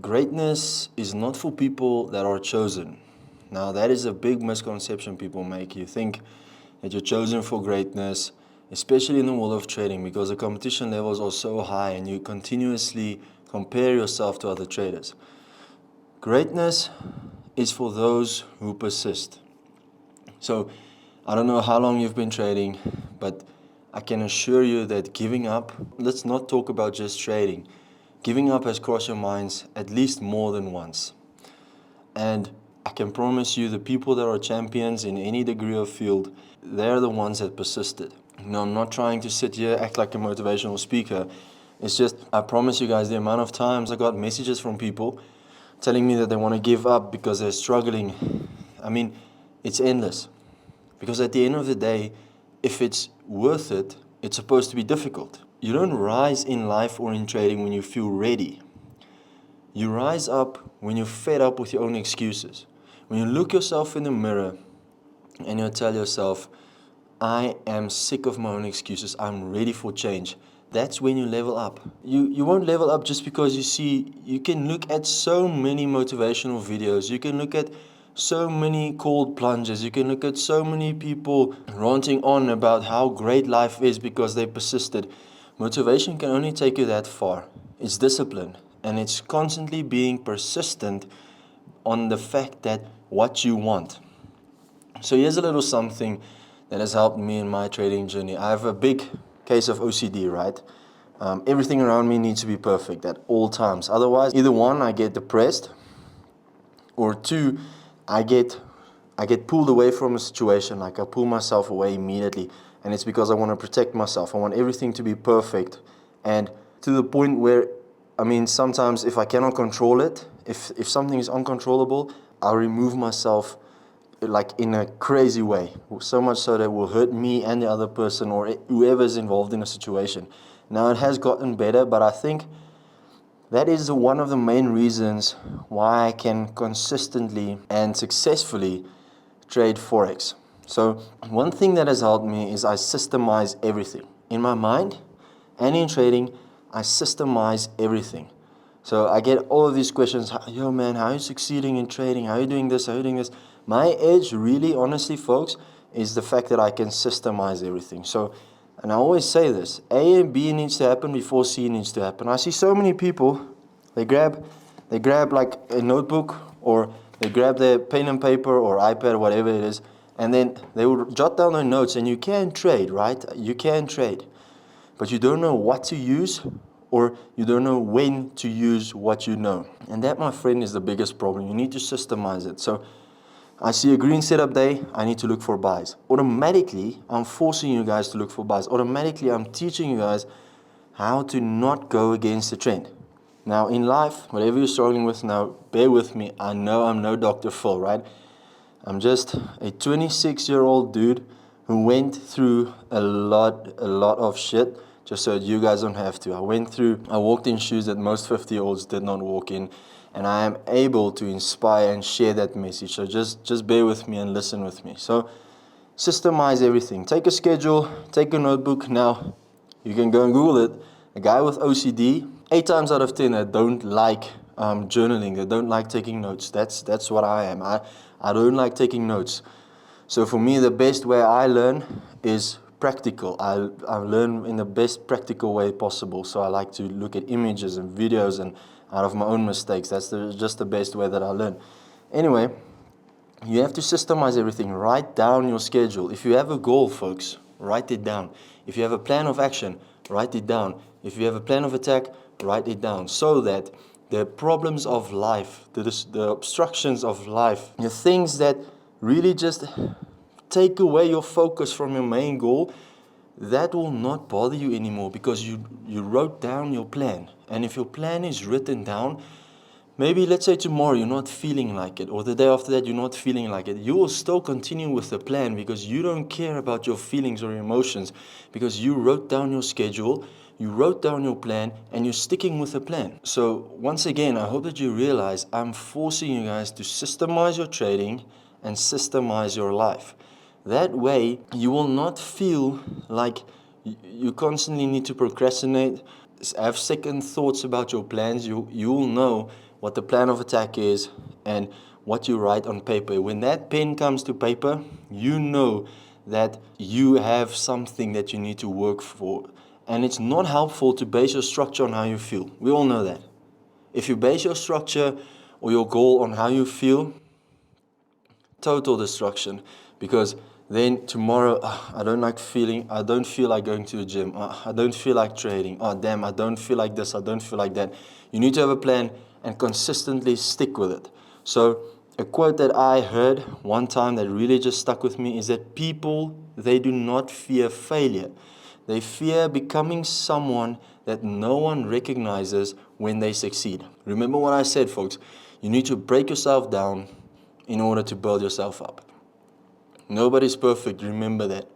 greatness is not for people that are chosen. Now, that is a big misconception people make. You think that you're chosen for greatness, especially in the world of trading, because the competition levels are so high and you continuously compare yourself to other traders. Greatness is for those who persist. So, I don't know how long you've been trading, but I can assure you that giving up, let's not talk about just trading. Giving up has crossed your minds at least more than once. And I can promise you the people that are champions in any degree of field, they're the ones that persisted. Now, I'm not trying to sit here, act like a motivational speaker. It's just, I promise you guys, the amount of times I got messages from people telling me that they want to give up because they're struggling. I mean, it's endless. Because at the end of the day, if it's worth it, it's supposed to be difficult. You don't rise in life or in trading when you feel ready. You rise up when you're fed up with your own excuses. When you look yourself in the mirror and you tell yourself, I am sick of my own excuses, I'm ready for change. That's when you level up. You won't level up just because you can look at so many motivational videos, you can look at so many cold plunges, you can look at so many people ranting on about how great life is because they persisted. Motivation can only take you that far. It's discipline, and it's constantly being persistent on the fact that what you want. So here's a little something that has helped me in my trading journey. I have a big case of OCD, right? Everything around me needs to be perfect at all times. Otherwise, either one, I get depressed, or two, I get pulled away from a situation. Like I pull myself away immediately, and it's because I want to protect myself. I want everything to be perfect, and to the point where, I mean, sometimes if I cannot control it, if something is uncontrollable, I'll remove myself like in a crazy way, so much so that it will hurt me and the other person or whoever is involved in a situation. Now, it has gotten better, but I think that is one of the main reasons why I can consistently and successfully trade Forex. So one thing that has helped me is I systemize everything. In my mind and in trading, I systemize everything. So I get all of these questions, yo man, how are you succeeding in trading? How are you doing this? How are you doing this? My edge really, honestly, folks, is the fact that I can systemize everything. So, and I always say this, A and B needs to happen before C needs to happen. I see so many people, they grab like a notebook, or they grab their pen and paper or iPad or whatever it is, and then they will jot down their notes, and you can trade, right? You can trade, but you don't know what to use, or you don't know when to use what you know. And that, my friend, is the biggest problem. You need to systemize it. So I see a green setup day, I need to look for buys. Automatically, I'm forcing you guys to look for buys. Automatically, I'm teaching you guys how to not go against the trend. Now, in life, whatever you're struggling with now, bear with me. I know I'm no Dr. Phil, right? I'm just a 26-year-old dude who went through a lot of shit just so that you guys don't have to. I walked in shoes that most 50-year-olds did not walk in, and I am able to inspire and share that message. So just bear with me and listen with me. So systemize everything. Take a schedule, take a notebook. Now, you can go and Google it. A guy with OCD, 8 times out of 10 that don't like journaling, they don't like taking notes. That's what I am. I don't like taking notes. So for me, the best way I learn is practical. I learn in the best practical way possible. So I like to look at images and videos and out of my own mistakes. That's just the best way that I learn. Anyway, you have to systemize everything. Write down your schedule. If you have a goal, folks, write it down. If you have a plan of action, write it down. If you have a plan of attack, write it down, so that the problems of life, the obstructions of life, the things that really just take away your focus from your main goal, that will not bother you anymore, because you wrote down your plan. And if your plan is written down, maybe let's say tomorrow you're not feeling like it, or the day after that you're not feeling like it, you will still continue with the plan, because you don't care about your feelings or emotions, because you wrote down your schedule, you wrote down your plan, and you're sticking with the plan. So once again, I hope that you realize I'm forcing you guys to systemize your trading and systemize your life. That way, you will not feel like you constantly need to procrastinate, have second thoughts about your plans. You will know what the plan of attack is, and what you write on paper. When that pen comes to paper, you know that you have something that you need to work for. And it's not helpful to base your structure on how you feel. We all know that. If you base your structure or your goal on how you feel, total destruction, because then tomorrow, I don't feel like going to the gym, I don't feel like trading, oh damn, I don't feel like this, I don't feel like that. You need to have a plan and consistently stick with it. So a quote that I heard one time that really just stuck with me is that people, they do not fear failure. They fear becoming someone that no one recognizes when they succeed. Remember what I said, folks. You need to break yourself down in order to build yourself up. Nobody's perfect, remember that.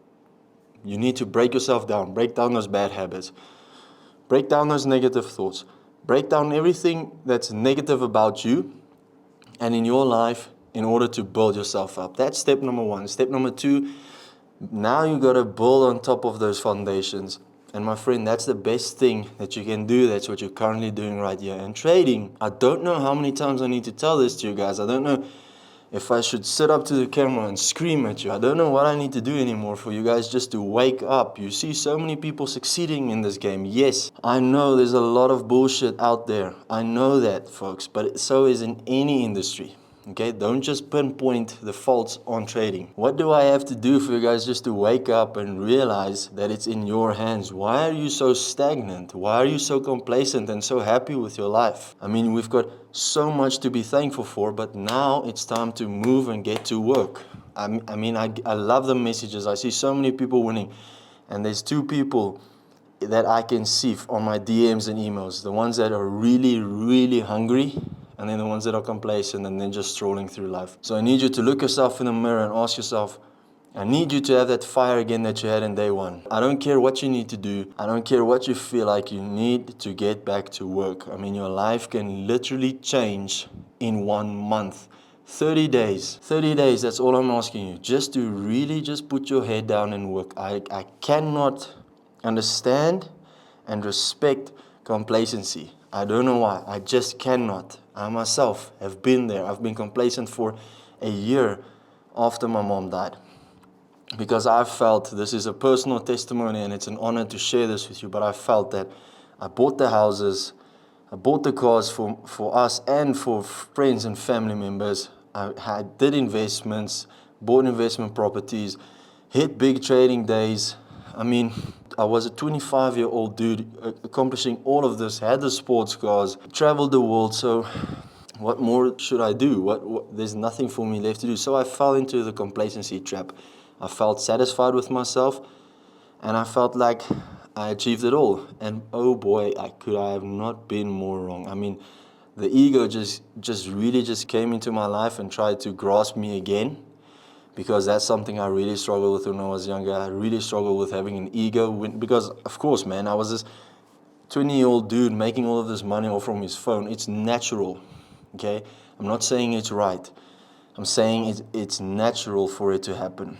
You need to break yourself down, break down those bad habits, break down those negative thoughts, break down everything that's negative about you and in your life in order to build yourself up. That's step number one. Step number two, now you got to build on top of those foundations. And my friend, that's the best thing that you can do. That's what you're currently doing right here. And trading, I don't know how many times I need to tell this to you guys. I don't know if I should sit up to the camera and scream at you. I don't know what I need to do anymore for you guys just to wake up. You see so many people succeeding in this game. Yes, I know there's a lot of bullshit out there. I know that, folks, but so is in any industry. Okay, don't just pinpoint the faults on trading. What do I have to do for you guys just to wake up and realize that it's in your hands? Why are you so stagnant? Why are you so complacent and so happy with your life? I mean, we've got so much to be thankful for, but now it's time to move and get to work. I love the messages. I see so many people winning, and there's two people that I can see on my DMs and emails. The ones that are really, really hungry, and then the ones that are complacent and then just strolling through life. So I need you to look yourself in the mirror and ask yourself, I need you to have that fire again that you had in day one. I don't care what you need to do. I don't care what you feel like. You need to get back to work. I mean, your life can literally change in 1 month. 30 days. 30 days, that's all I'm asking you. Just to really just put your head down and work. I cannot understand and respect complacency. I don't know why. I just cannot. I myself have been there. I've been complacent for a year after my mom died. Because I felt, this is a personal testimony and it's an honor to share this with you, but I felt that I bought the houses, I bought the cars for us and for friends and family members. I did investments, bought investment properties, hit big trading days. I mean, I was a 25-year-old dude accomplishing all of this, had the sports cars, traveled the world, so what more should I do? There's nothing for me left to do. So I fell into the complacency trap. I felt satisfied with myself, and I felt like I achieved it all. And oh boy, I have not been more wrong. I mean, the ego just really came into my life and tried to grasp me again, because that's something I really struggled with when I was younger. I really struggled with having an ego because, of course, man, I was this 20-year-old dude making all of this money all from his phone. It's natural, okay? I'm not saying it's right. I'm saying it's natural for it to happen.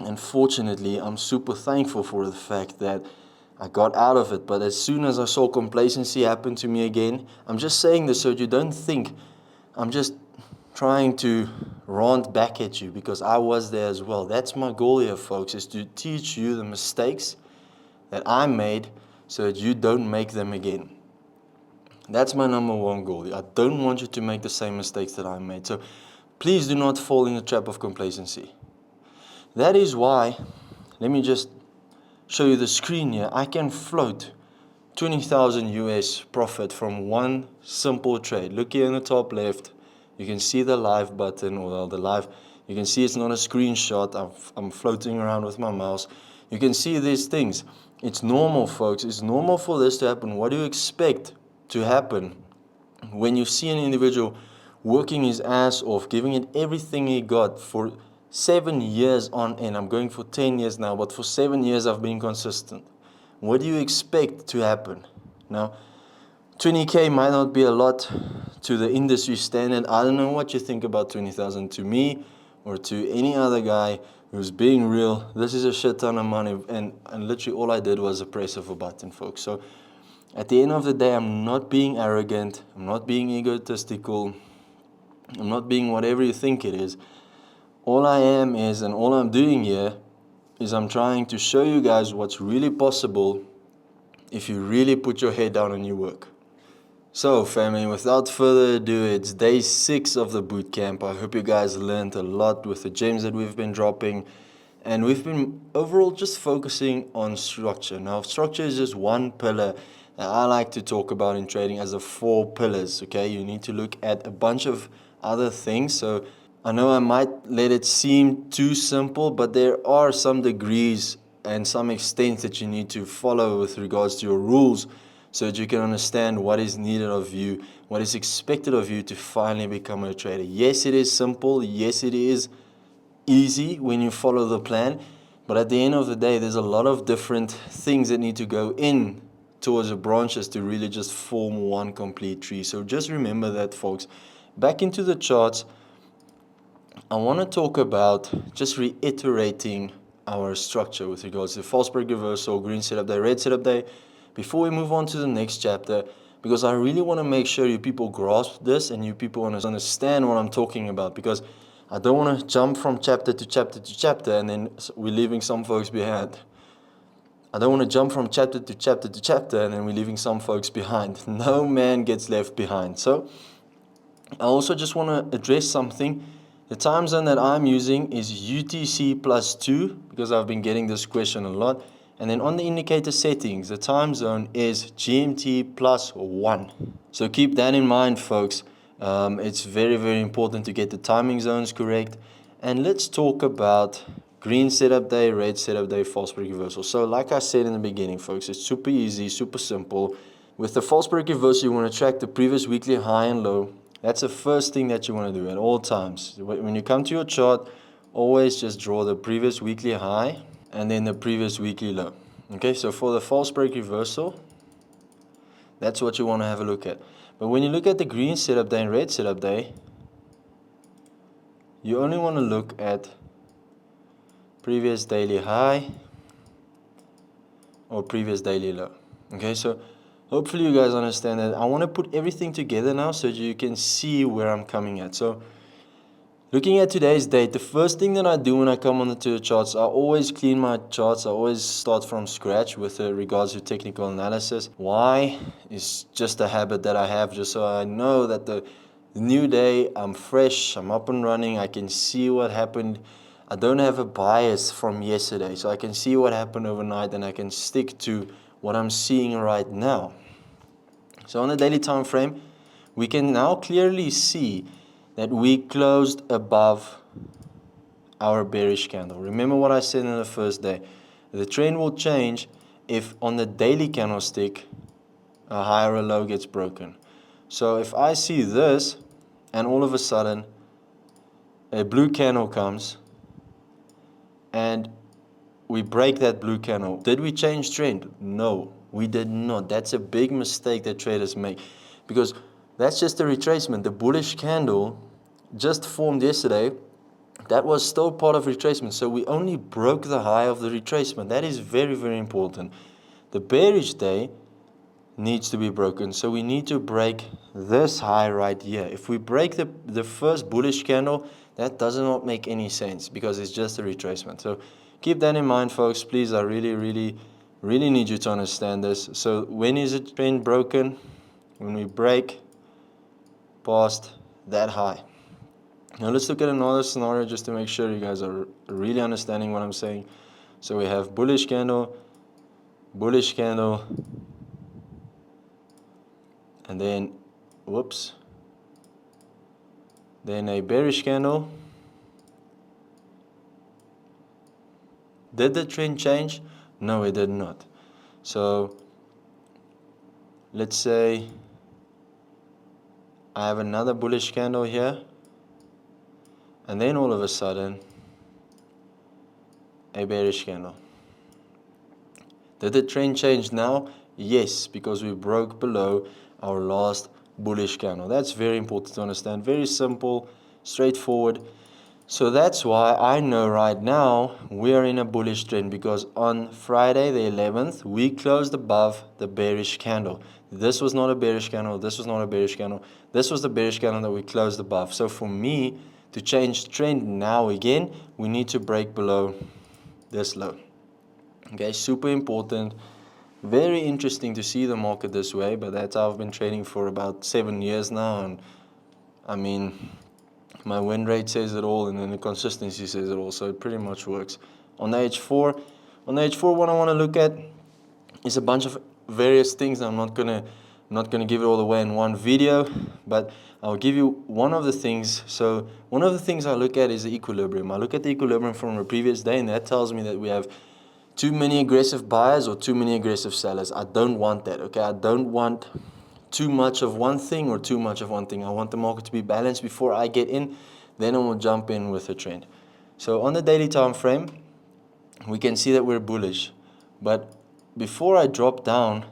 And fortunately, I'm super thankful for the fact that I got out of it. But as soon as I saw complacency happen to me again, I'm just saying this so you don't think I'm just trying to rant back at you, because I was there as well. That's my goal here, folks, is to teach you the mistakes that I made so that you don't make them again. That's my number one goal. I don't want you to make the same mistakes that I made. So please do not fall in the trap of complacency. That is why, let me just show you the screen here. I can float 20,000 US profit from one simple trade. Look here in the top left. You can see the live button, or the live. You can see it's not a screenshot. I'm floating around with my mouse. You can see these things. It's normal, folks. It's normal for this to happen. What do you expect to happen when you see an individual working his ass off, giving it everything he got for 7 years on end? I'm going for 10 years now, but for 7 years I've been consistent. What do you expect to happen? Now, 20K might not be a lot to the industry standard. I don't know what you think about 20,000. To me, or to any other guy who's being real, this is a shit ton of money, and literally all I did was a press of a button, folks. So At the end of the day, I'm not being arrogant, I'm not being egotistical, I'm not being whatever you think it is. All I am is, and all I'm doing here, is I'm trying to show you guys what's really possible if you really put your head down and you work. So family, without further ado, it's day 6 of the bootcamp. I hope you guys learned a lot with the gems that we've been dropping. And we've been overall just focusing on structure. Now, structure is just one pillar that I like to talk about in trading as the 4 pillars, okay? You need to look at a bunch of other things. So I know I might let it seem too simple, but there are some degrees and some extents that you need to follow with regards to your rules, so that you can understand what is needed of you, what is expected of you to finally become a trader. Yes, it is simple. Yes, it is easy when you follow the plan, but at the end of the day, there's a lot of different things that need to go in towards the branches to really just form one complete tree. So just remember that, folks. Back into the charts, I want to talk about just reiterating our structure with regards to false break reversal, green setup day, red setup day, before we move on to the next chapter, because I really want to make sure you people grasp this and you people understand what I'm talking about, because I don't want to jump from chapter to chapter to chapter and then we're leaving some folks behind. I don't want to jump from chapter to chapter to chapter and then we're leaving some folks behind. No man gets left behind. So I also just want to address something. The time zone that I'm using is UTC plus 2, because I've been getting this question a lot. And then on the indicator settings, the time zone is GMT plus 1. So keep that in mind, folks. It's very, very important to get the timing zones correct. And let's talk about green setup day, red setup day, false break reversal. So like I said in the beginning, folks, it's super easy, super simple. With the false break reversal, you want to track the previous weekly high and low. That's the first thing that you want to do at all times. When you come to your chart, always just draw the previous weekly high and then the previous weekly low. Okay, so for the false break reversal, that's what you want to have a look at. But when you look at the green setup day and red setup day, you only want to look at previous daily high or previous daily low. Okay, so hopefully you guys understand that. I want to put everything together now so that you can see where I'm coming at. So looking at today's date, the first thing that I do when I come onto the charts, I always clean my charts. I always start from scratch with regards to technical analysis. Why? It's just a habit that I have, just so I know that the new day, I'm fresh, I'm up and running, I can see what happened. I don't have a bias from yesterday, so I can see what happened overnight and I can stick to what I'm seeing right now. So on the daily time frame, we can now clearly see that we closed above our bearish candle. Remember what I said in the first day. The trend will change if on the daily candlestick a high or a low gets broken. So if I see this and all of a sudden a blue candle comes and we break that blue candle, did we change trend? No, we did not. That's a big mistake that traders make, because that's just a retracement. The bullish candle just formed yesterday. That was still part of retracement. So we only broke the high of the retracement. That is very, very important. The bearish day needs to be broken. So we need to break this high right here. If we break the first bullish candle, that does not make any sense because it's just a retracement. So keep that in mind, folks. Please, I really, really, really need you to understand this. So when is a trend broken? When we break past that high. Now let's look at another scenario just to make sure you guys are really understanding what I'm saying. So we have bullish candle, and then, whoops, then a bearish candle. Did the trend change? No, it did not. So let's say I have another bullish candle here, and then all of a sudden a bearish candle. Did the trend change now? Yes, because we broke below our last bullish candle. That's very important to understand. Very simple, straightforward. So that's why I know right now we are in a bullish trend, because on Friday the 11th we closed above the bearish candle. This was not a bearish candle, this was not a bearish candle, this was the bearish candle that we closed above. So for me to change trend now again, we need to break below this low. Okay, super important. Very interesting to see the market this way, but that's how I've been trading for about 7 years now, and I mean, my win rate says it all, and then the consistency says it all, so it pretty much works. On the H4, what I want to look at is a bunch of various things. I'm not gonna give it all away in one video, but I'll give you one of the things. So one of the things I look at is the equilibrium. I look at the equilibrium from the previous day, and that tells me that we have too many aggressive buyers or too many aggressive sellers. I don't want that, okay? I don't want too much of one thing or too much of one thing. I want the market to be balanced before I get in, then I will jump in with a trend. So on the daily time frame, we can see that we're bullish, but before I drop down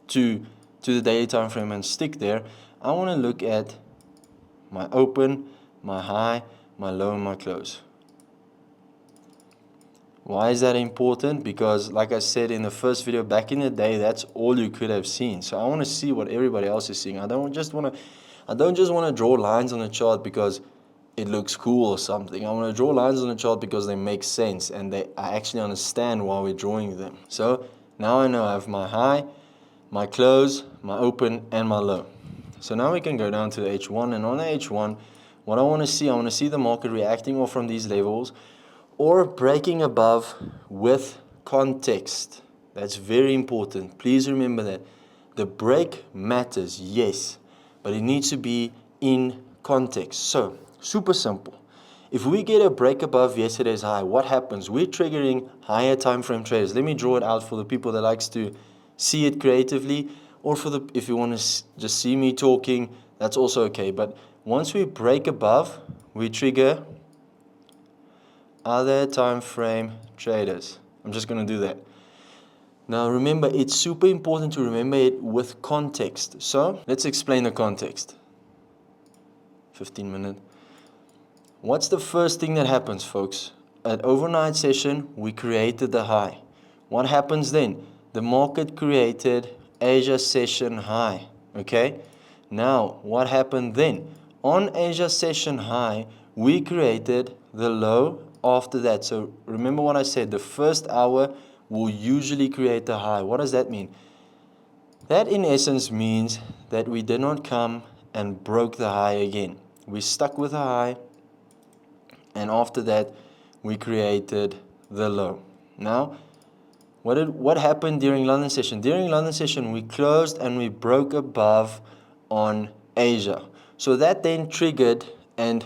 to the daily time frame and stick there, I want to look at my open, my high, my low, and my close. Why is that important? Because like I said in the first video, back in the day, that's all you could have seen. So I want to see what everybody else is seeing. I don't just want to draw lines on the chart because it looks cool or something. I want to draw lines on the chart because they make sense and I actually understand why we're drawing them. So now I know I have my high, my close, my open, and my low. So now we can go down to the H1, and on the H1, what I want to see the market reacting off from these levels or breaking above with context. That's very important. Please remember that. The break matters, yes, but it needs to be in context. So, super simple. If we get a break above yesterday's high, what happens? We're triggering higher time frame traders. Let me draw it out for the people that likes to see it creatively, or if you want to just see me talking, that's also okay. But once we break above, we trigger other time frame traders. I'm just going to do that. Now remember, it's super important to remember it with context. So let's explain the context. 15 minutes. What's the first thing that happens, folks? At overnight session, we created the high. What happens then? The market created Asia session high. Okay? Now, what happened then? On Asia session high, we created the low after that. So remember what I said, the first hour will usually create the high. What does that mean? That in essence means that we did not come and broke the high again. We stuck with the high, and after that we created the low. Now, what happened during London session? During London session, we closed and we broke above on Asia. So that then triggered and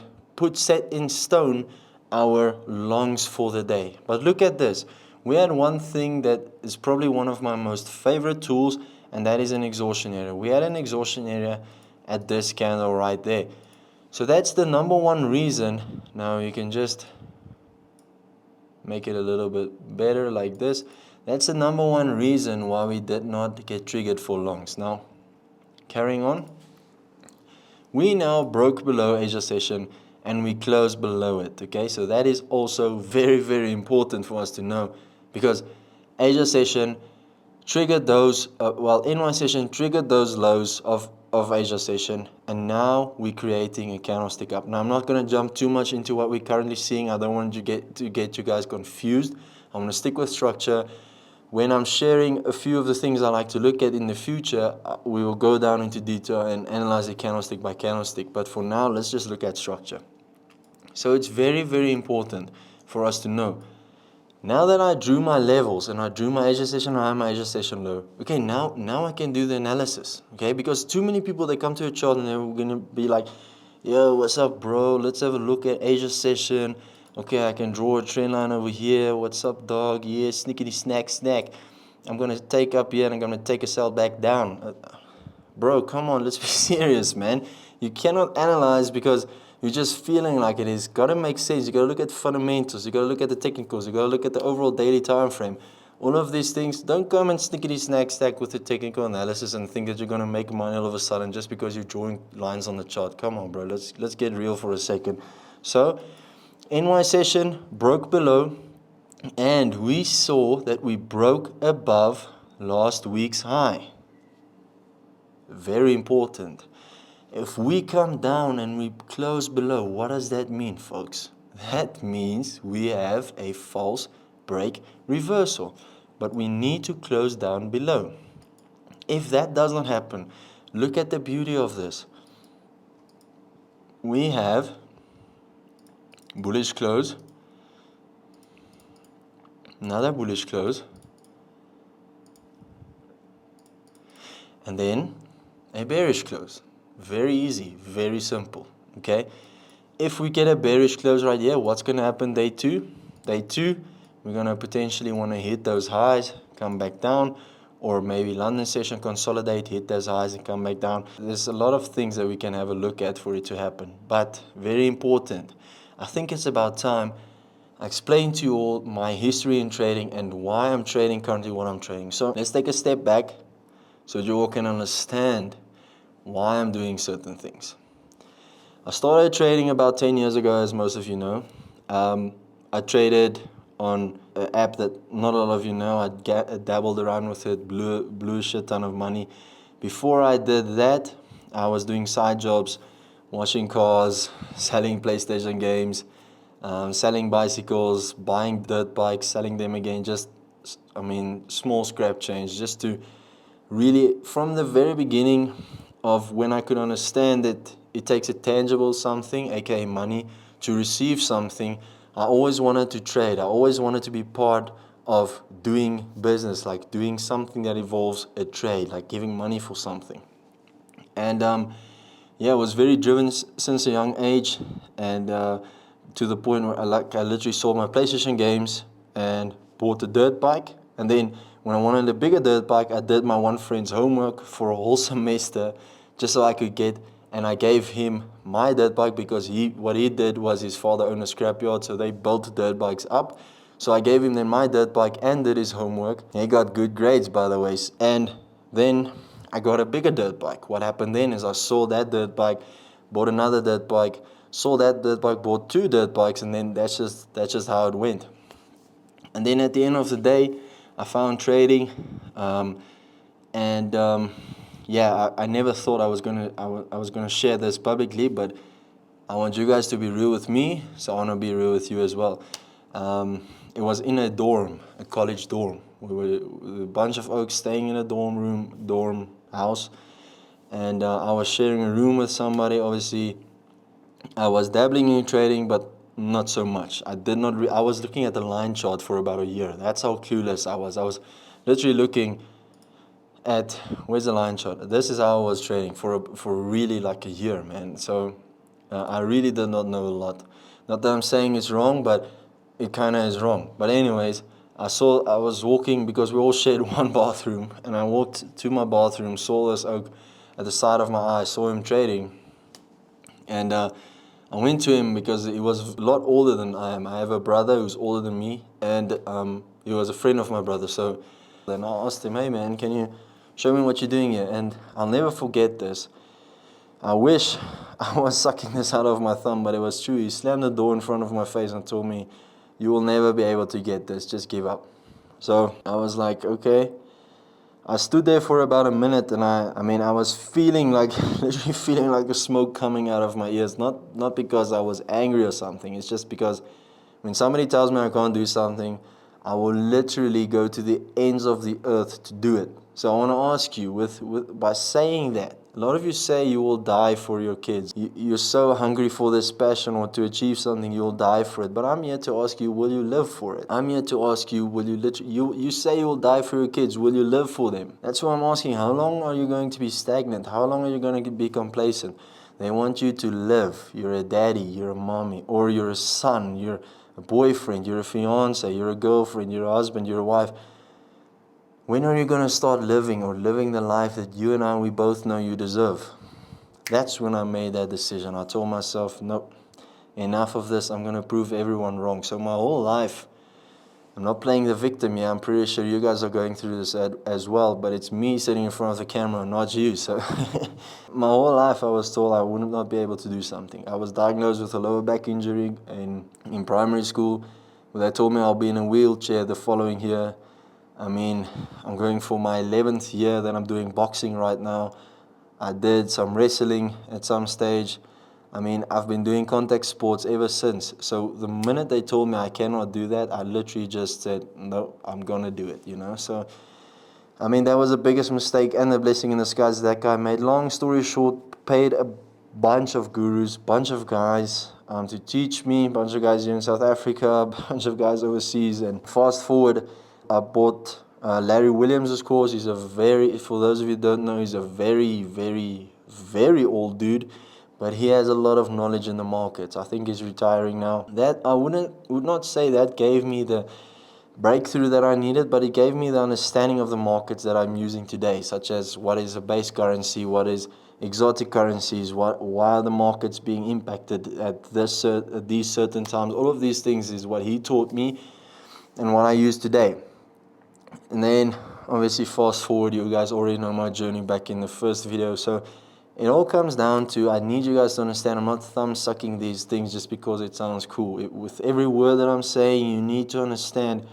set in stone our longs for the day. But look at this. We had one thing that is probably one of my most favorite tools, and that is an exhaustion area. We had an exhaustion area at this candle right there. So that's the number one reason. Now you can just make it a little bit better like this. That's the number one reason why we did not get triggered for longs. Now, carrying on. We now broke below Asia session and we closed below it. Okay, so that is also very, very important for us to know, because Asia session triggered those, NY session triggered those lows of Asia session, and now we're creating a candlestick up. Now I'm not going to jump too much into what we're currently seeing. I don't want to get you guys confused. I'm going to stick with structure. When I'm sharing a few of the things I like to look at in the future, we will go down into detail and analyze it candlestick by candlestick. But for now, let's just look at structure. So it's very, very important for us to know. Now that I drew my levels and I drew my Asia session high, my Asia session low, okay, now I can do the analysis, okay? Because too many people, they come to a chart and they're going to be like, yo, what's up, bro? Let's have a look at Asia session. Okay, I can draw a trend line over here. What's up, dog? Yeah, snickety snack. I'm going to take up here and I'm going to take a sell back down. Bro, come on, let's be serious, man. You cannot analyze because you're just feeling like it is. Got to make sense. You got to look at fundamentals. You got to look at the technicals. You got to look at the overall daily time frame. All of these things. Don't come and snickety snack with the technical analysis and think that you're going to make money all of a sudden just because you're drawing lines on the chart. Come on, bro. Let's get real for a second. So NY session broke below, and we saw that we broke above last week's high. Very important. If we come down and we close below, what does that mean, folks? That means we have a false break reversal, but we need to close down below. If that does not happen, look at the beauty of this. We have bullish close, another bullish close, and then a bearish close. Very easy, very simple, okay? If we get a bearish close right here, what's going to happen day two? Day two, we're going to potentially want to hit those highs, come back down, or maybe London session consolidate, hit those highs and come back down. There's a lot of things that we can have a look at for it to happen, but very important. I think it's about time I explain to you all my history in trading and why I'm trading currently what I'm trading. So let's take a step back so you all can understand why I'm doing certain things. I started trading about 10 years ago, as most of you know. I traded on an app that not a lot of you know. I dabbled around with it, blew a shit ton of money. Before I did that, I was doing side jobs, washing cars, selling PlayStation games, selling bicycles, buying dirt bikes, selling them again, small scrap change, just to really, from the very beginning of when I could understand that it takes a tangible something, aka money, to receive something, I always wanted to trade. I always wanted to be part of doing business, like doing something that involves a trade, like giving money for something. And I was very driven since a young age, and to the point where I literally sold my PlayStation games and bought a dirt bike. And then when I wanted a bigger dirt bike, I did my one friend's homework for a whole semester just so I could get, and I gave him my dirt bike because what he did was his father owned a scrapyard, so they built dirt bikes up. So I gave him then my dirt bike and did his homework. He got good grades, by the way. And then I got a bigger dirt bike. What happened then is I sold that dirt bike, bought another dirt bike, sold that dirt bike, bought two dirt bikes, and then that's just how it went. And then at the end of the day, I found trading, I never thought I was gonna share this publicly, but I want you guys to be real with me, so I want to be real with you as well. It was in a dorm, a college dorm. We were a bunch of oaks staying in a dorm house, and I was sharing a room with somebody. Obviously, I was dabbling in trading, but not so much. I was looking at the line chart for about a year. That's how clueless I was. I was literally looking at, where's the line chart? This is how I was trading for really like a year, man. So I really did not know a lot. Not that I'm saying it's wrong, but it kind of is wrong. But anyways, I was walking, because we all shared one bathroom, and I walked to my bathroom, saw this oak at the side of my eye, saw him trading, and I went to him because he was a lot older than I am. I have a brother who's older than me, and he was a friend of my brother. So then I asked him, hey man, can you show me what you're doing here? And I'll never forget this. I wish I was sucking this out of my thumb, but it was true. He slammed the door in front of my face and told me, you will never be able to get this, just give up. So I was like, okay. I stood there for about a minute, and I was feeling like, literally feeling like the smoke coming out of my ears. Not because I was angry or something. It's just because when somebody tells me I can't do something, I will literally go to the ends of the earth to do it. So I want to ask you, by saying that, a lot of you say you will die for your kids. You're so hungry for this passion or to achieve something, you'll die for it. But I'm here to ask you, will you live for it? I'm here to ask you, will you literally, you say you will die for your kids, will you live for them? That's what I'm asking. How long are you going to be stagnant? How long are you going to be complacent? They want you to live. You're a daddy, you're a mommy, or you're a son, you're a boyfriend, you're a fiance, you're a girlfriend, you're a husband, you're a wife. When are you going to start living the life that you and we both know you deserve? That's when I made that decision. I told myself, nope, enough of this. I'm going to prove everyone wrong. So my whole life, I'm not playing the victim here. I'm pretty sure you guys are going through this as well, but it's me sitting in front of the camera, not you. So my whole life I was told I would not be able to do something. I was diagnosed with a lower back injury in primary school. They told me I'll be in a wheelchair the following year. I mean, I'm going for my 11th year that I'm doing boxing right now. I did some wrestling at some stage. I mean, I've been doing contact sports ever since. So the minute they told me I cannot do that, I literally just said, no, I'm going to do it, you know. So, I mean, that was the biggest mistake and the blessing in disguise that guy made. Long story short, paid a bunch of gurus, bunch of guys to teach me, bunch of guys here in South Africa, a bunch of guys overseas. And fast forward, I bought Larry Williams' course. He's for those of you who don't know, he's a very, very, very old dude. But he has a lot of knowledge in the markets. I think he's retiring now. That I would not say that gave me the breakthrough that I needed, but it gave me the understanding of the markets that I'm using today, such as what is a base currency, what is exotic currencies, why are the markets being impacted at these certain times. All of these things is what he taught me and what I use today. And then obviously fast forward, you guys already know my journey back in the first video. So it all comes down to, I need you guys to understand, I'm not thumb sucking these things just because it sounds cool. With every word that I'm saying, you need to understand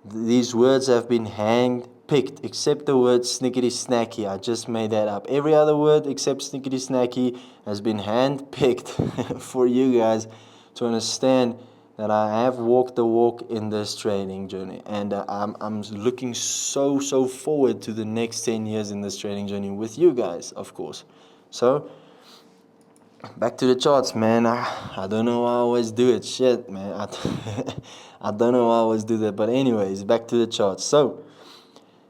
these words have been hand-picked, except the word snickety snacky. I just made that up. Every other word except snickety snacky has been hand-picked for you guys to understand that I have walked the walk in this trading journey, and I'm looking so forward to the next 10 years in this trading journey with you guys, of course. So back to the charts, man. I don't know why I always do it. Shit, man. I don't know why I always do that. But anyways, back to the charts. So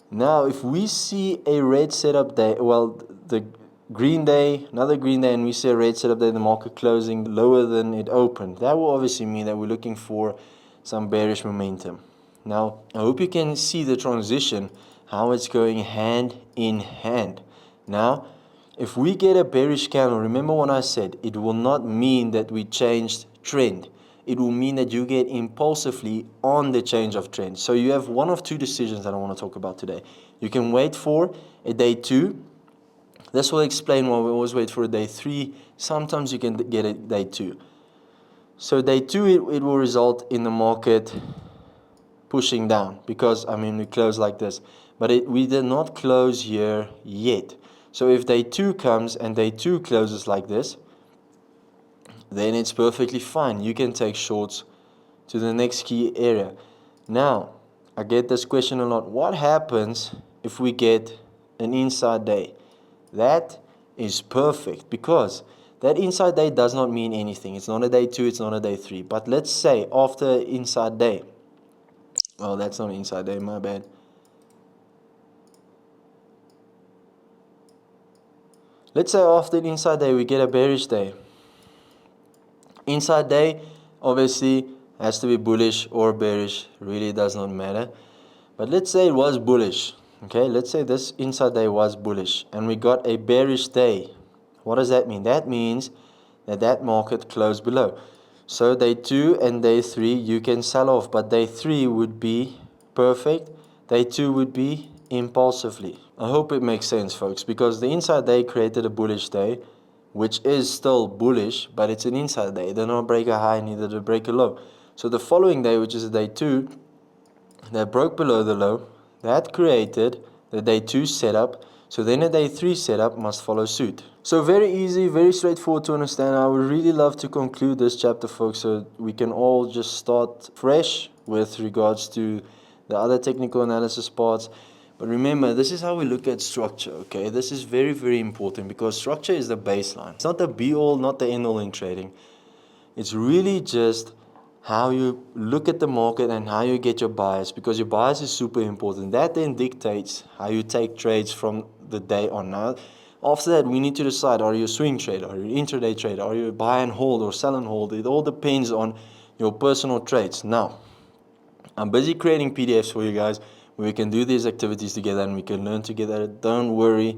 now if we see a red setup day, well, the green day, another green day, and we see a red setup day, the market closing lower than it opened, that will obviously mean that we're looking for some bearish momentum. Now, I hope you can see the transition, how it's going hand in hand. Now, if we get a bearish candle, remember what I said, it will not mean that we changed trend. It will mean that you get impulsively on the change of trend. So you have one of two decisions that I want to talk about today. You can wait for a day 2. This will explain why we always wait for a day 3. Sometimes you can get a day 2. So day 2, it will result in the market pushing down because, I mean, we close like this. But we did not close here yet. So if day 2 comes and day 2 closes like this, then it's perfectly fine. You can take shorts to the next key area. Now, I get this question a lot. What happens if we get an inside day? That is perfect because that inside day does not mean anything. It's not a day 2, it's not a day 3. But let's say after inside day, well, that's not inside day, my bad. Let's say after the inside day we get a bearish day. Inside day obviously has to be bullish or bearish, really does not matter. But let's say it was bullish. Okay, let's say this inside day was bullish and we got a bearish day. What does that mean? That means that market closed below. So day 2 and day 3 you can sell off, but day 3 would be perfect. Day 2 would be impulsively. I hope it makes sense, folks, because the inside day created a bullish day, which is still bullish, but it's an inside day. It did not break a high, neither did it break a low. So the following day, which is day 2, that broke below the low, that created the day 2 setup. So then a day 3 setup must follow suit. So very easy, very straightforward to understand. I would really love to conclude this chapter, folks, so we can all just start fresh with regards to the other technical analysis parts. But remember, this is how we look at structure, okay? This is very, very important because structure is the baseline. It's not the be-all, not the end-all in trading. It's really just how you look at the market and how you get your bias, because your bias is super important. That then dictates how you take trades from the day on. Now, after that, we need to decide, are you a swing trader, are you an intraday trader, are you a buy and hold or sell and hold? It all depends on your personal trades. Now, I'm busy creating PDFs for you guys where we can do these activities together and we can learn together. Don't worry,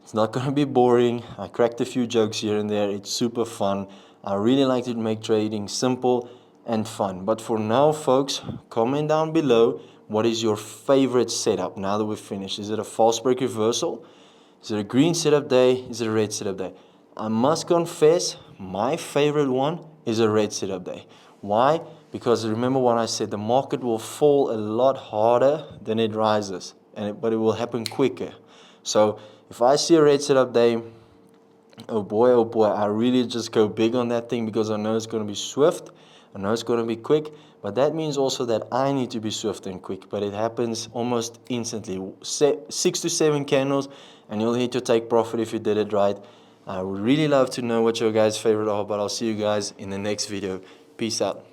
it's not going to be boring. I cracked a few jokes here and there. It's super fun. I really like to make trading simple and fun. But for now, folks, comment down below what is your favorite setup now that we've finished. Is it a false break reversal? Is it a green setup day? Is it a red setup day? I must confess, my favorite one is a red setup day. Why? Because remember what I said, the market will fall a lot harder than it rises, but it will happen quicker. So if I see a red setup day, oh boy, I really just go big on that thing because I know it's going to be swift. I know it's going to be quick, but that means also that I need to be swift and quick, but it happens almost instantly. 6 to 7 candles, and you'll hit your take profit if you did it right. I would really love to know what your guys' favorite are, but I'll see you guys in the next video. Peace out.